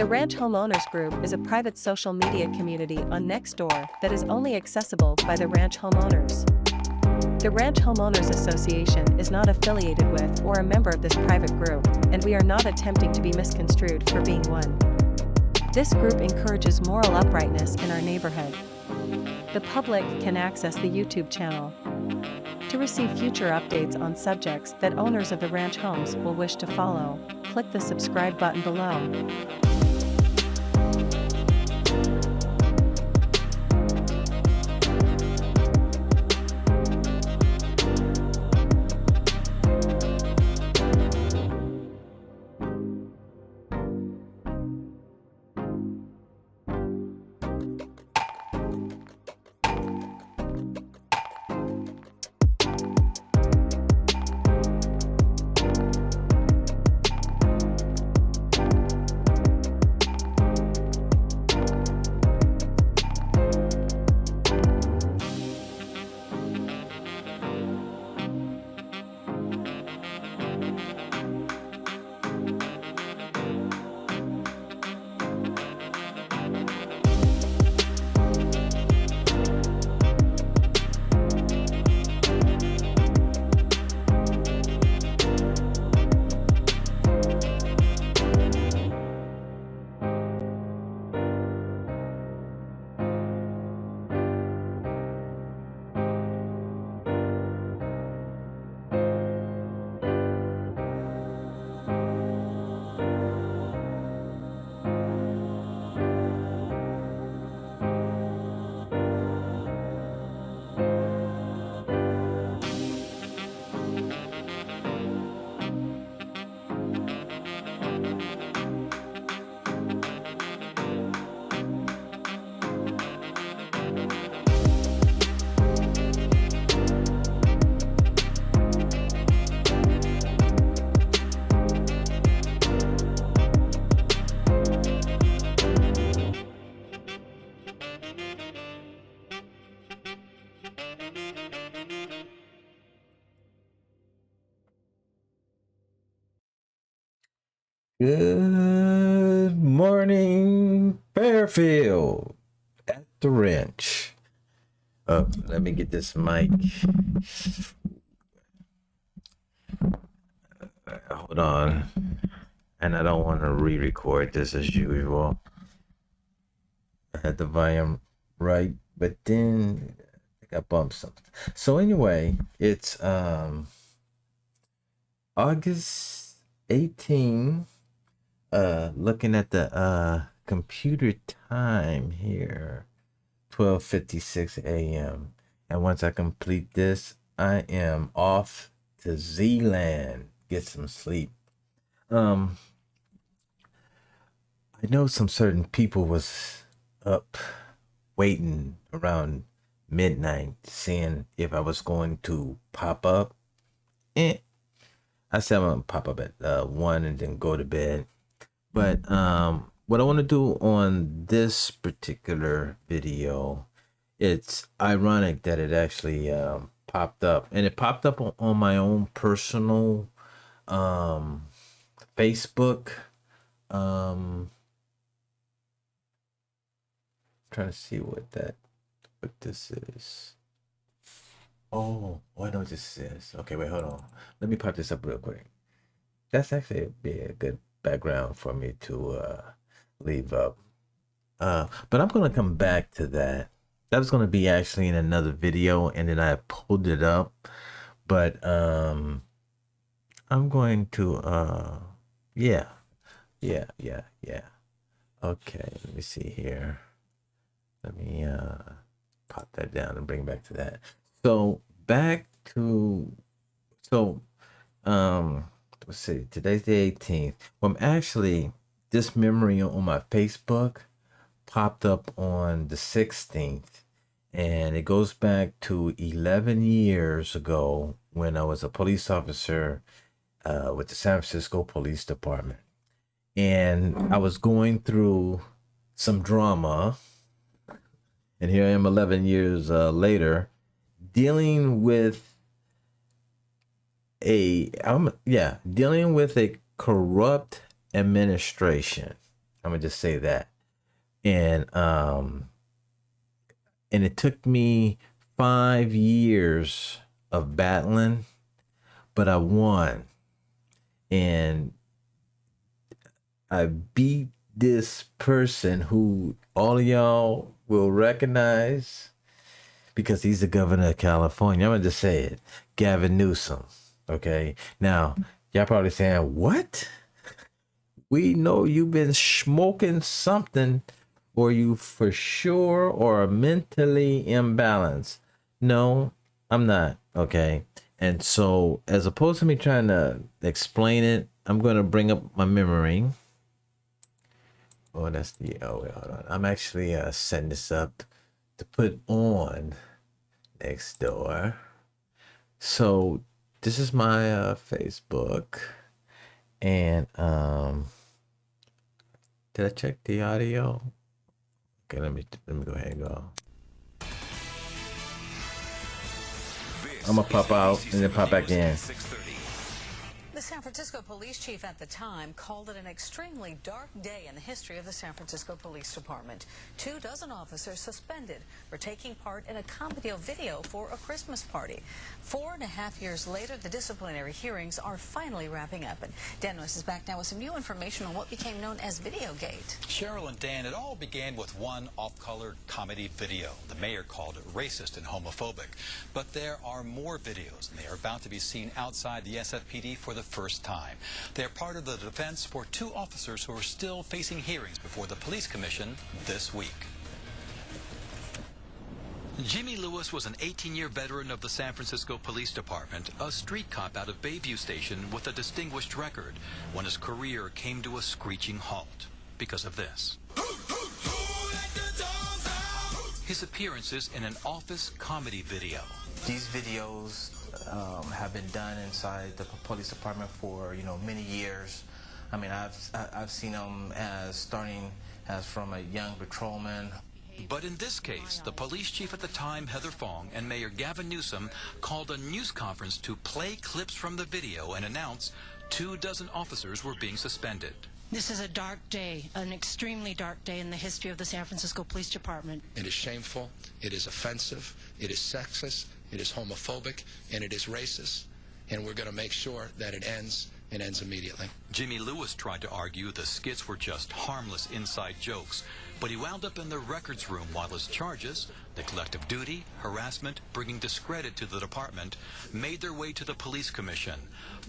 The Ranch Homeowners Group is a private social media community on Nextdoor that is only accessible by the ranch homeowners. The Ranch Homeowners Association is not affiliated with or a member of this private group, and we are not attempting to be misconstrued for being one. This group encourages moral uprightness in our neighborhood. The public can access the YouTube channel to receive future updates on subjects that owners of the ranch homes will wish to follow. Click the subscribe button below. Good morning, Fairfield at the wrench. Oh, let me get this mic. Hold on. And I don't want to re-record this as usual. I had the volume right, but then I got bumped something. So anyway, it's August 18. Looking at the computer time here, 12:56 a.m. And once I complete this, I am off to Zealand, get some sleep. I know some certain people was up waiting around midnight, seeing if I was going to pop up. I said I'm gonna pop up at 1 and then go to bed. But what I want to do on this particular video, it's ironic that it actually popped up, and it popped up on my own personal Facebook. Trying to see what this is. Oh, I know what this is. Okay, wait, hold on. Let me pop this up real quick. That's actually be a good background for me to leave up. But I'm going to come back to that. That was going to be actually in another video, and then I pulled it up. But I'm going to, yeah. Okay, let me see here. Let me pop that down and bring back to that. So back to, let's see, today's the 18th. Well, I'm actually, this memory on my Facebook popped up on the 16th, and it goes back to 11 years ago when I was a police officer with the San Francisco Police Department. And I was going through some drama, and here I am 11 years later, dealing with a corrupt administration. I'm gonna just say that. And it took me 5 years of battling, but I won. And I beat this person who all of y'all will recognize because he's the governor of California. I'm gonna just say it, Gavin Newsom. Okay, now y'all probably saying, "What? We know you've been smoking something, or you for sure or mentally imbalanced." No, I'm not. Okay, and so as opposed to me trying to explain it, I'm gonna bring up my memory. Oh, that's the, oh, wait, hold on. I'm actually setting this up to put on next door. So this is my Facebook, and did I check the audio? Okay, let me go ahead and go. I'm gonna pop out and then pop back in. The San Francisco police chief at the time called it an extremely dark day in the history of the San Francisco Police Department. 24 officers suspended for taking part in a comedy video for a Christmas party. 4.5 years later, the disciplinary hearings are finally wrapping up. And Dan Lewis is back now with some new information on what became known as Videogate. Cheryl and Dan, it all began with one off-color comedy video. The mayor called it racist and homophobic. But there are more videos, and they are about to be seen outside the SFPD for the first time. They are part of the defense for 2 officers who are still facing hearings before the police commission this week. Jimmy Lewis was an 18-year veteran of the San Francisco Police Department, a street cop out of Bayview Station with a distinguished record, when his career came to a screeching halt because of this. His appearances in an office comedy video. These videos have been done inside the police department for many years. I mean, I've seen them starting as from a young patrolman. But in this case, the police chief at the time, Heather Fong, and Mayor Gavin Newsom called a news conference to play clips from the video and announce 24 officers were being suspended. This is a dark day, an extremely dark day in the history of the San Francisco Police Department. It is shameful, it is offensive, it is sexist, it is homophobic, and it is racist. And we're going to make sure that it ends, and ends immediately. Jimmy Lewis tried to argue the skits were just harmless inside jokes, but he wound up in the records room while his charges, neglect of duty, harassment, bringing discredit to the department, made their way to the police commission.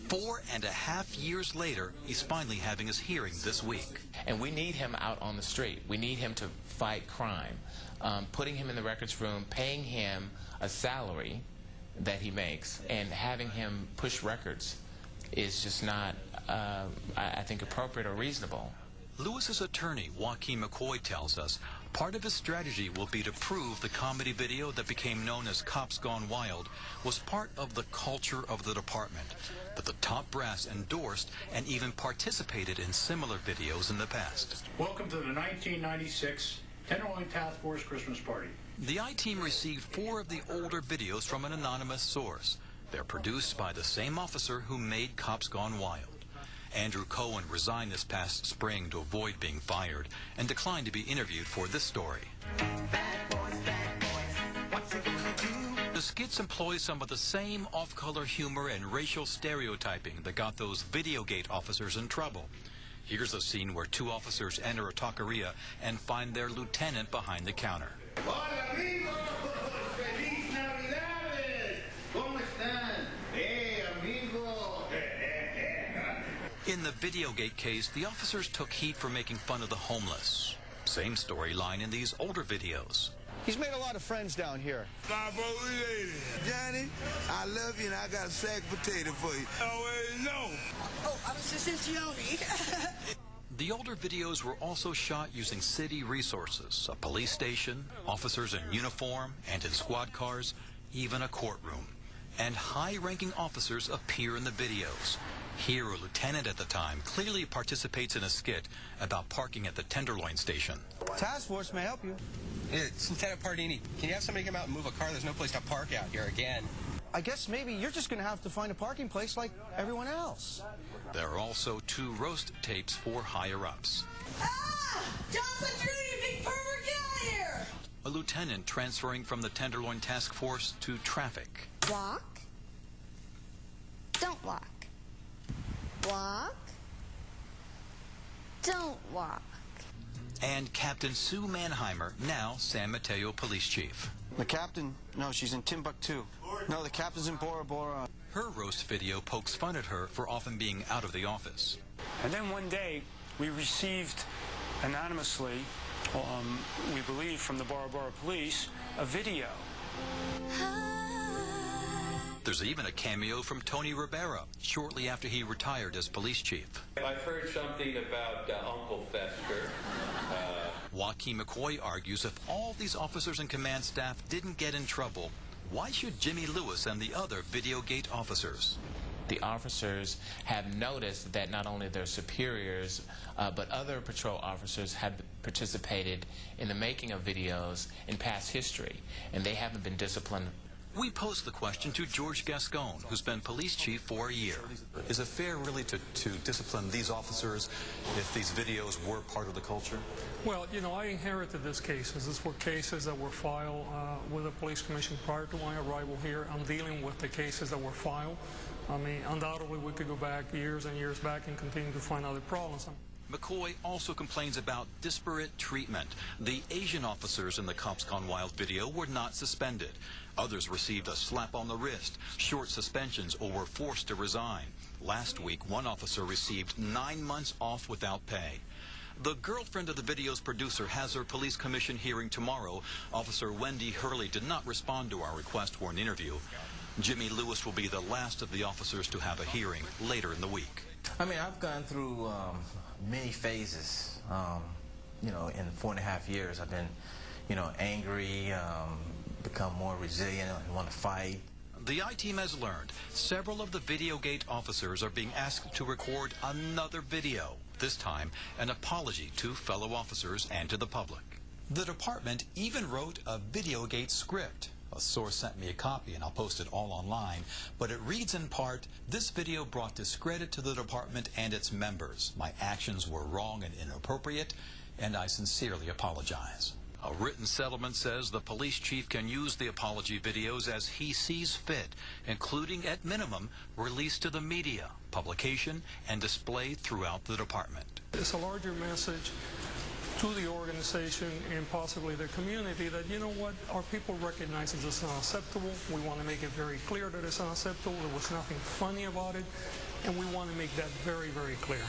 4.5 years later, he's finally having his hearing this week. And we need him out on the street. We need him to fight crime. Putting him in the records room, paying him a salary that he makes, and having him push records is just not, I think, appropriate or reasonable. Lewis's attorney, Joaquin McCoy, tells us part of his strategy will be to prove the comedy video that became known as Cops Gone Wild was part of the culture of the department, that the top brass endorsed and even participated in similar videos in the past. Welcome to the 1996 Tenderloin Task Force Christmas Party. The I-Team received 4 of the older videos from an anonymous source. They're produced by the same officer who made Cops Gone Wild. Andrew Cohen resigned this past spring to avoid being fired and declined to be interviewed for this story. The skits employ some of the same off-color humor and racial stereotyping that got those Videogate officers in trouble. Here's a scene where 2 officers enter a taqueria and find their lieutenant behind the counter. Hola amigos, feliz Navidades. ¿Cómo están? Amigo. In the Videogate case, the officers took heat for making fun of the homeless. Same storyline in these older videos. He's made a lot of friends down here. Johnny, I love you and I got a sack of potato for you. Always know. Oh, I'm Siciliani. The older videos were also shot using city resources, a police station, officers in uniform and in squad cars, even a courtroom. And high-ranking officers appear in the videos. Here, a lieutenant at the time clearly participates in a skit about parking at the Tenderloin station. Task Force may help you. It's Lieutenant Pardini. Can you have somebody come out and move a car? There's no place to park out here again. I guess maybe you're just going to have to find a parking place like everyone else. There are also 2 roast tapes for higher-ups. Ah! Johnson Jr., you big pervert, get out of here! A lieutenant transferring from the Tenderloin Task Force to traffic. Walk. Don't walk. Walk. Don't walk. And Captain Sue Mannheimer, now San Mateo Police Chief. The captain? No, she's in Timbuktu. No, the captain's in Bora Bora. Her roast video pokes fun at her for often being out of the office. And then one day, we received anonymously, we believe from the Bora Bora police, a video. There's even a cameo from Tony Rivera shortly after he retired as police chief. I've heard something about Uncle Fester. Joaquin McCoy argues if all these officers and command staff didn't get in trouble, why should Jimmy Lewis and the other Videogate officers? The officers have noticed that not only their superiors, but other patrol officers have participated in the making of videos in past history, and they haven't been disciplined. We posed the question to George Gascon, who's been police chief for a year. Is it fair really to discipline these officers if these videos were part of the culture? Well, you know, I inherited these cases. These were cases that were filed with the police commission prior to my arrival here. I'm dealing with the cases that were filed. I mean, undoubtedly we could go back years and years back and continue to find other problems. McCoy also complains about disparate treatment. The Asian officers in the Cops Gone Wild video were not suspended. Others received a slap on the wrist, short suspensions, or were forced to resign. Last week, one officer received 9 months off without pay. The girlfriend of the video's producer has her police commission hearing tomorrow. Officer Wendy Hurley did not respond to our request for an interview. Jimmy Lewis will be the last of the officers to have a hearing later in the week. I mean, I've gone through many phases. You know, in 4.5 years, I've been, you know, angry, become more resilient, and want to fight. The I-Team has learned several of the Videogate officers are being asked to record another video, this time an apology to fellow officers and to the public. The department even wrote a Videogate script. A source sent me a copy, and I'll post it all online, but it reads in part, "This video brought discredit to the department and its members. My actions were wrong and inappropriate, and I sincerely apologize." A written settlement says the police chief can use the apology videos as he sees fit, including, at minimum, release to the media, publication, and display throughout the department. It's a larger message to the organization and possibly the community that, you know what, our people recognize this is unacceptable. We want to make it very clear that it's unacceptable. There was nothing funny about it, and we want to make that very, very clear.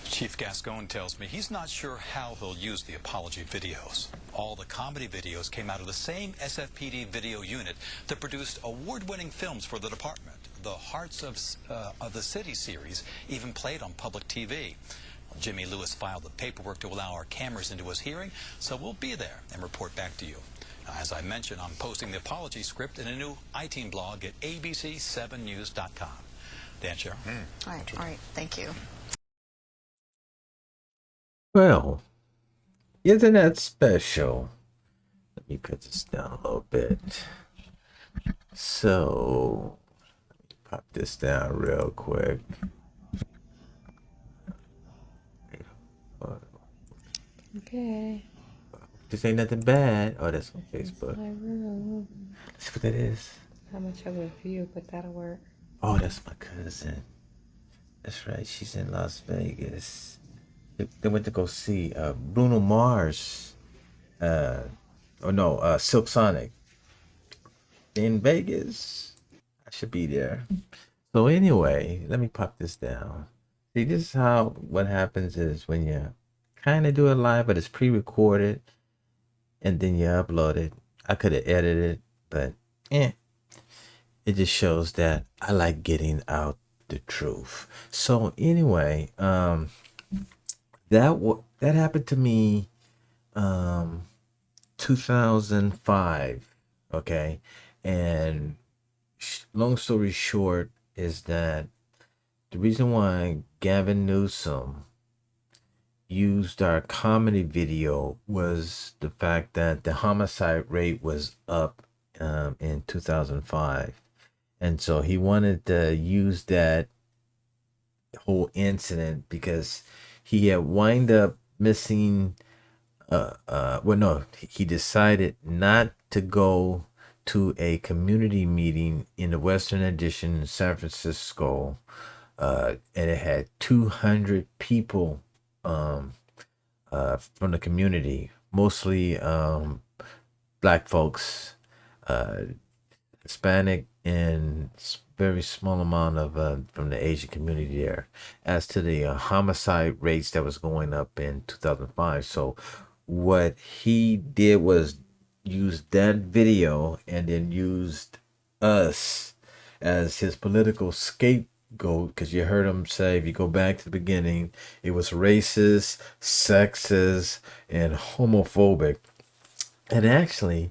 Chief Gascon tells me he's not sure how he'll use the apology videos. All the comedy videos came out of the same SFPD video unit that produced award-winning films for the department. The Hearts of the City series even played on public TV. Jimmy Lewis filed the paperwork to allow our cameras into his hearing, so we'll be there and report back to you. Now, as I mentioned, I'm posting the apology script in a new I-Team blog at abc7news.com. Dan, Cheryl. All right, thank you. Well, isn't that special? Let me cut this down a little bit. So, let me pop this down real quick. Okay. This ain't nothing bad. Oh, that's on This is Facebook. my room. Let's see what that is. How much of a view, but that'll work. Oh, that's my cousin. That's right. She's in Las Vegas. They went to go see Bruno Mars. Silk Sonic. In Vegas. I should be there. So anyway, let me pop this down. See, this is how what happens is when you kind of do it live, but it's pre-recorded, and then you upload it. I could have edited it, but it just shows that I like getting out the truth. So anyway, that happened to me 2005, okay? And long story short is that the reason why Gavin Newsom used our comedy video was the fact that the homicide rate was up in 2005. And so he wanted to use that whole incident because he had wind up missing. Well, no, he decided not to go to a community meeting in the Western Addition in San Francisco, and it had 200 people from the community, mostly black folks, uh, Hispanic, and very small amount of from the Asian community there. As to the homicide rates that was going up in 2005, so what he did was use that video and then used us as his political scapegoat, because you heard him say, if you go back to the beginning, it was racist, sexist, and homophobic. And actually,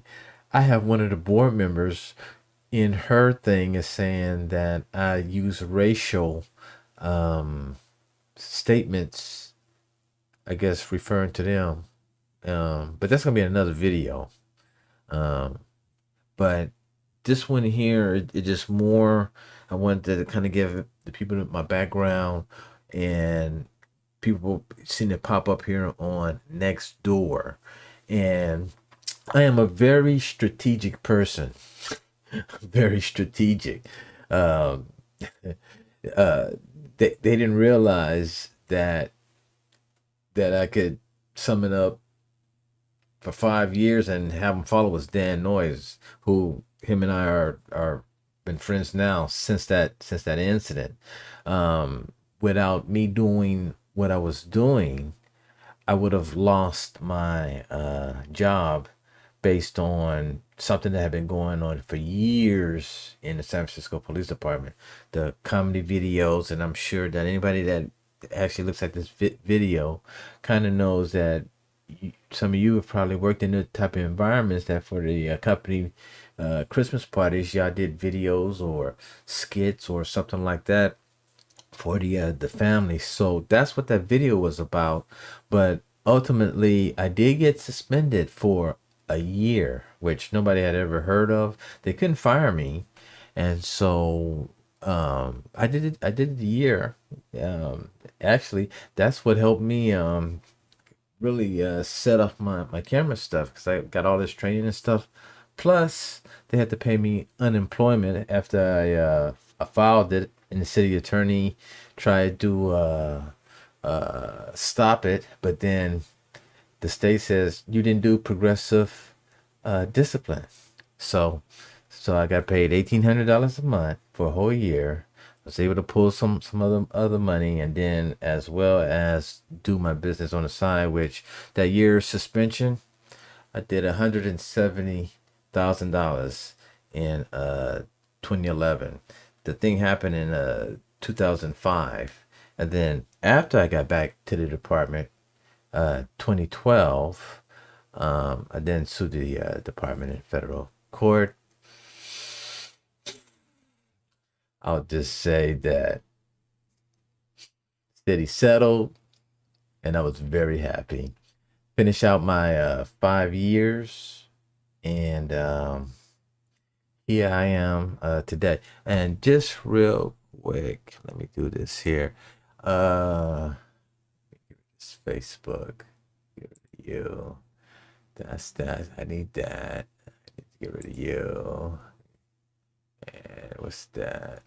I have one of the board members in her thing is saying that I use racial statements, I guess, referring to them. But that's gonna be another video. But this one here, it just more. I wanted to kind of give the people my background, and people seem to pop up here on Next Door, and I am a very strategic person. Very strategic. Um, they didn't realize that I could sum it up for 5 years and have him follow was Dan Noyes, who him and I are been friends now since that incident. Without me doing what I was doing, I would have lost my job based on something that had been going on for years in the San Francisco Police Department. The comedy videos, and I'm sure that anybody that actually looks at this video kind of knows that some of you have probably worked in the type of environments that for the company Christmas parties, y'all did videos or skits or something like that for the family. So that's what that video was about. But ultimately, I did get suspended for a year, which nobody had ever heard of. They couldn't fire me, and so I did it. I did the year. Actually, that's what helped me really set up my camera stuff, because I got all this training and stuff. Plus, they had to pay me unemployment after I filed it, and the city attorney tried to stop it, but then the state says you didn't do progressive discipline. So I got paid $1,800 a month for a whole year. I was able to pull some other money, and then as well as do my business on the side. Which that year's suspension, I did $170,000 in 2011. The thing happened in 2005, and then after I got back to the department, 2012, I then sued the department in federal court. I'll just say that city settled, and I was very happy. Finish out my 5 years, and here I am today. And just real quick, let me do this here. It's Facebook. Get rid of you. That's that. I need that. I need to get rid of you. And what's that?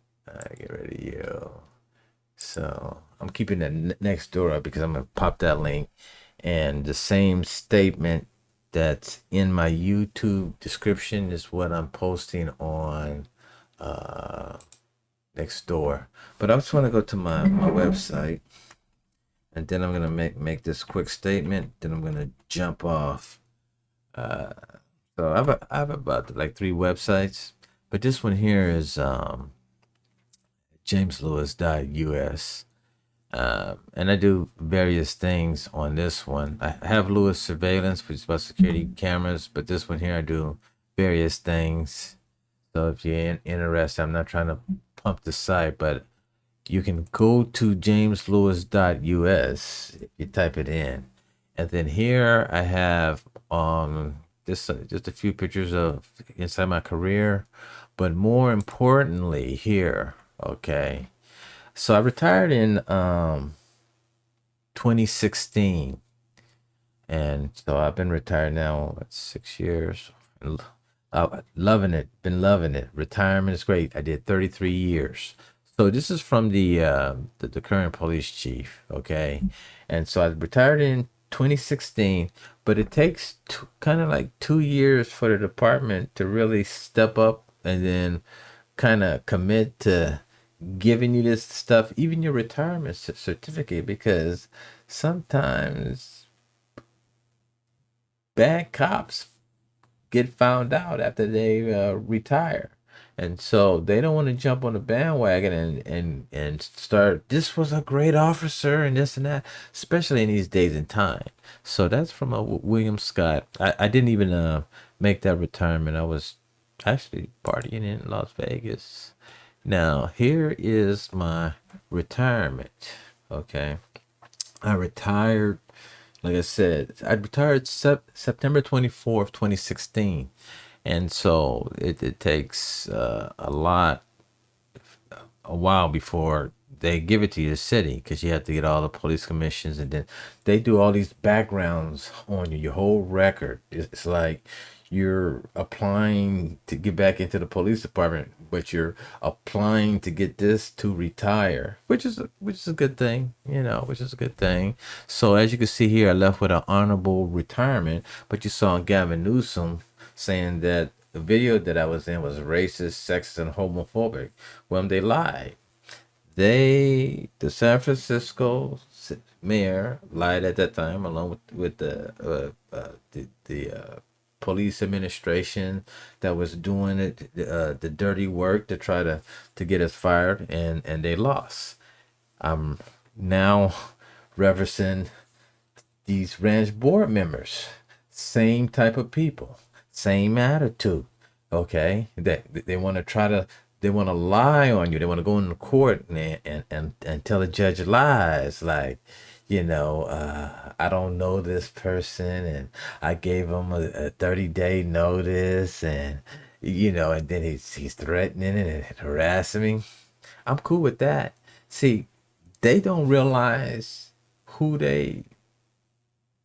Get rid of you. So I'm keeping that Next Door up because I'm gonna pop that link, and the same statement that's in my YouTube description is what I'm posting on Next Door. But I just want to go to my website, and then I'm gonna make this quick statement. Then I'm gonna jump off. So I have about like 3 websites, but this one here is jameslewis.us. And I do various things on this one. I have Lewis Surveillance, which is about security cameras, but this one here I do various things. So if you're interested, I'm not trying to pump the site, but you can go to jameslewis.us if you type it in. And then here I have just a few pictures of inside my career, but more importantly here, okay, So I retired in 2016, and so I've been retired now 6 years. Loving it. Been loving it. Retirement is great. I did 33 years. So this is from the current police chief, okay? And so I retired in 2016, but it takes kind of like 2 years for the department to really step up and then kind of commit to giving you this stuff, even your retirement certificate, because sometimes bad cops get found out after they retire, and so they don't want to jump on the bandwagon and start, this was a great officer and this and that, especially in these days and time. So that's from William Scott. I didn't even make that retirement. I was actually partying in Las Vegas. Now here is my retirement. Okay, I retired, like I said, I retired September 24th, 2016. And so it takes a while before they give it to you, the city, because you have to get all the police commissions, and then they do all these backgrounds on you, your whole record. It's like you're applying to get back into the police department, but you're applying to get this to retire, which is a good thing, which is a good thing. So as you can see here, I left with an honorable retirement, but you saw Gavin Newsom saying that the video that I was in was racist, sexist, and homophobic. Well, they lied. The San Francisco mayor lied at that time, along with the police administration that was doing the dirty work to try to get us fired, and they lost. I'm now referencing these ranch board members, same type of people, same attitude. Okay, they want to they want to lie on you. They want to go into court and tell the judge lies, like, I don't know this person, and I gave him a 30-day notice, and then he's threatening and harassing me. I'm cool with that. See, they don't realize who they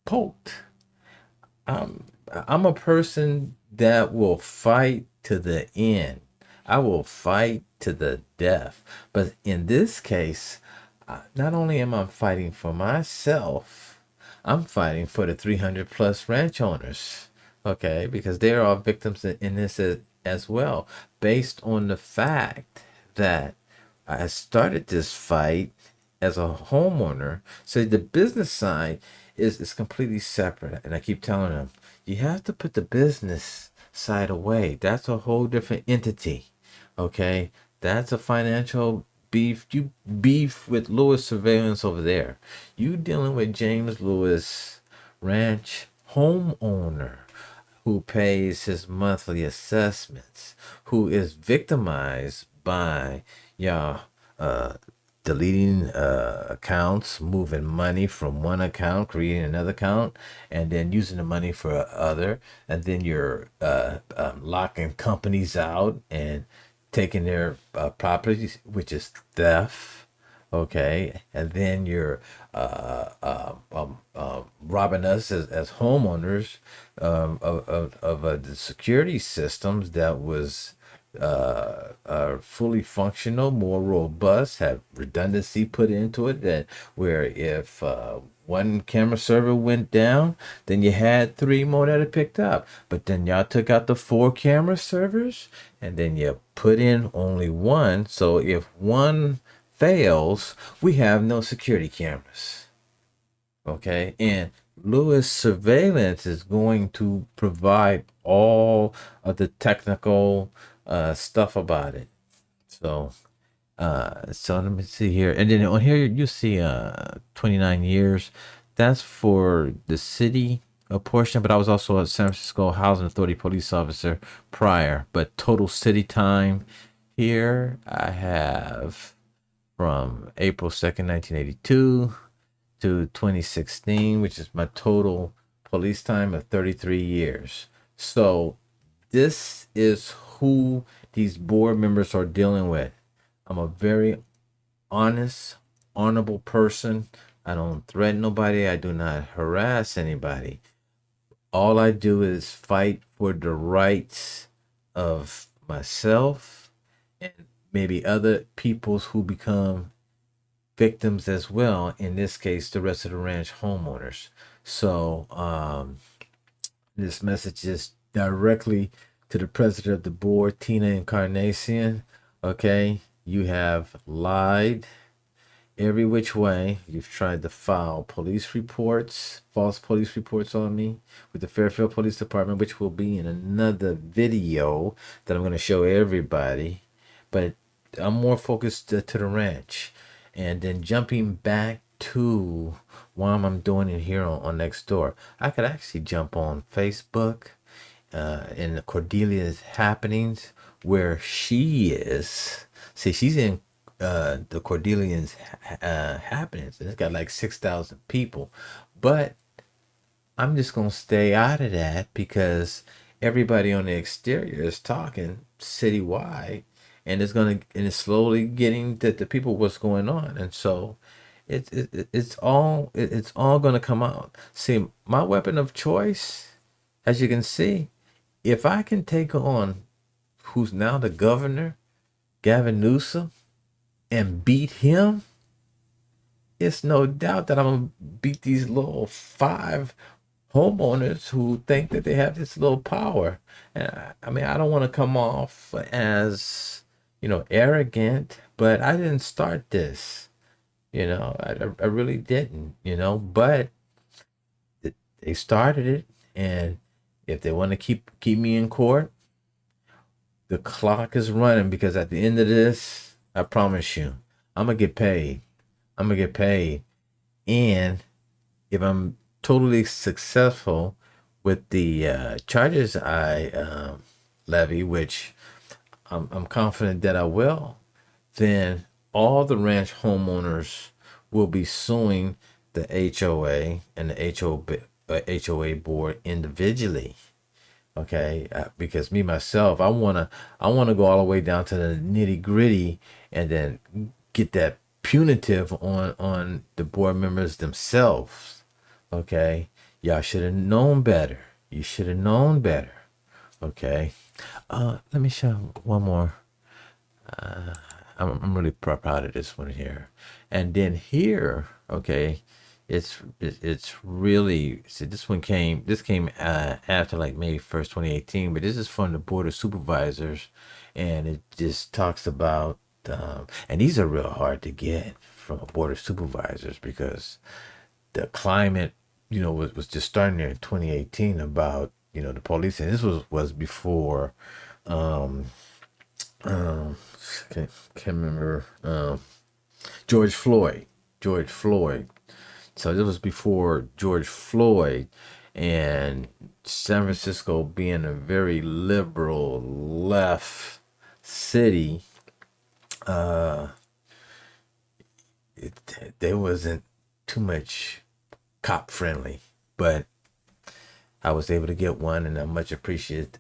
poked. I'm a person that will fight to the end. I will fight to the death. But in this case, not only am I fighting for myself, I'm fighting for the 300 plus ranch owners. Okay, because they're all victims in this as well, based on the fact that I started this fight as a homeowner. So the business side is completely separate. And I keep telling them, you have to put the business side away. That's a whole different entity. Okay? That's a financial beef. You beef with Lewis Surveillance over there. You dealing with James Lewis, ranch homeowner, who pays his monthly assessments, who is victimized by y'all deleting accounts, moving money from one account, creating another account, and then using the money for other, and then you're locking companies out and taking their properties, which is theft. Okay, and then you're robbing us as homeowners of the security systems that was are fully functional, more robust, have redundancy put into it, that where if one camera server went down, then you had three more that it picked up. But then y'all took out the 4 camera servers, and then you put in only one. So if one fails, we have no security cameras. Okay, and Lewis Surveillance is going to provide all of the technical stuff about it. So let me see here, and then on here you see 29 years. That's for the city portion, but I was also a San Francisco Housing Authority police officer prior. But total city time here I have from April 2nd, 1982 to 2016, which is my total police time of 33 years. So this is who these board members are dealing with. I'm a very honest, honorable person. I don't threaten nobody. I do not harass anybody. All I do is fight for the rights of myself and maybe other peoples who become victims as well. In this case, the rest of the ranch homeowners. So this message is directly to the president of the board, Tina Encarnacion. Okay, you have lied every which way. You've tried to file police reports, false police reports on me with the Fairfield Police Department, which will be in another video that I'm going to show everybody. But I'm more focused to the ranch. And then jumping back to why I'm doing it here on Nextdoor. I could actually jump on Facebook in the Cordelia's happenings where she is. See, she's in the Cordelians happenings. It's got like 6,000 people. But I'm just going to stay out of that because everybody on the exterior is talking citywide, and it's slowly getting to the people what's going on. And so it's all going to come out. See, my weapon of choice, as you can see, if I can take on who's now the governor, Gavin Newsom, and beat him, it's no doubt that I'm going to beat these little 5 homeowners who think that they have this little power. And I mean, I don't want to come off as, arrogant, but I didn't start this. I really didn't, but they started it. And if they want to keep me in court, the clock is running, because at the end of this, I promise you, I'm going to get paid. I'm going to get paid. And if I'm totally successful with the charges I levy, which I'm confident that I will, then all the ranch homeowners will be suing the HOA and the HOA board individually. Okay, because me myself, I wanna go all the way down to the nitty gritty, and then get that punitive on the board members themselves. Okay, y'all should have known better. You should have known better. Okay, let me show one more. I'm really proud of this one here, and then here, okay, it's really, see, this came after like May 1st, 2018, but this is from the Board of Supervisors, and it just talks about and these are real hard to get from a Board of Supervisors, because the climate, was just starting there in 2018 about, the police. And this was before can't remember, George Floyd. So this was before George Floyd, and San Francisco being a very liberal left city, there wasn't too much cop friendly, but I was able to get one, and I'm much appreciated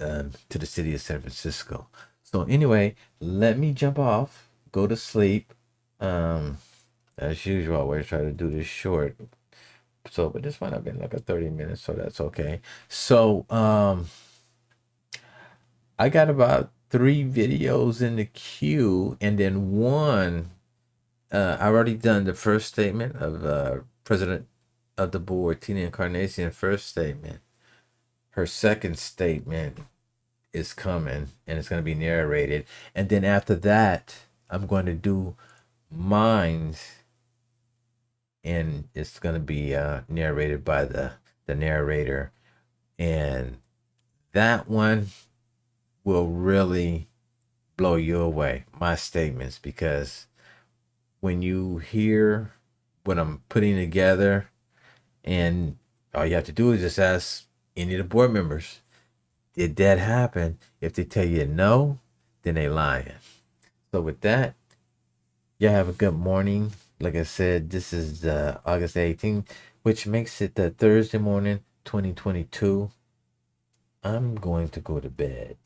to the city of San Francisco. So anyway, let me jump off, go to sleep. As usual, I always try to do this short. So, but this might have been like a 30 minutes, so that's okay. So, I got about 3 videos in the queue, and then one, I've already done the first statement of President of the Board, Tina Encarnacion, first statement. Her second statement is coming, and it's going to be narrated. And then after that, I'm going to do mine, and it's going to be narrated by the narrator. And that one will really blow you away, my statements, because when you hear what I'm putting together, and all you have to do is just ask any of the board members, did that happen? If they tell you no, then they lying. So with that, y'all have a good morning. Like I said, this is August 18th, which makes it the Thursday morning, 2022. I'm going to go to bed.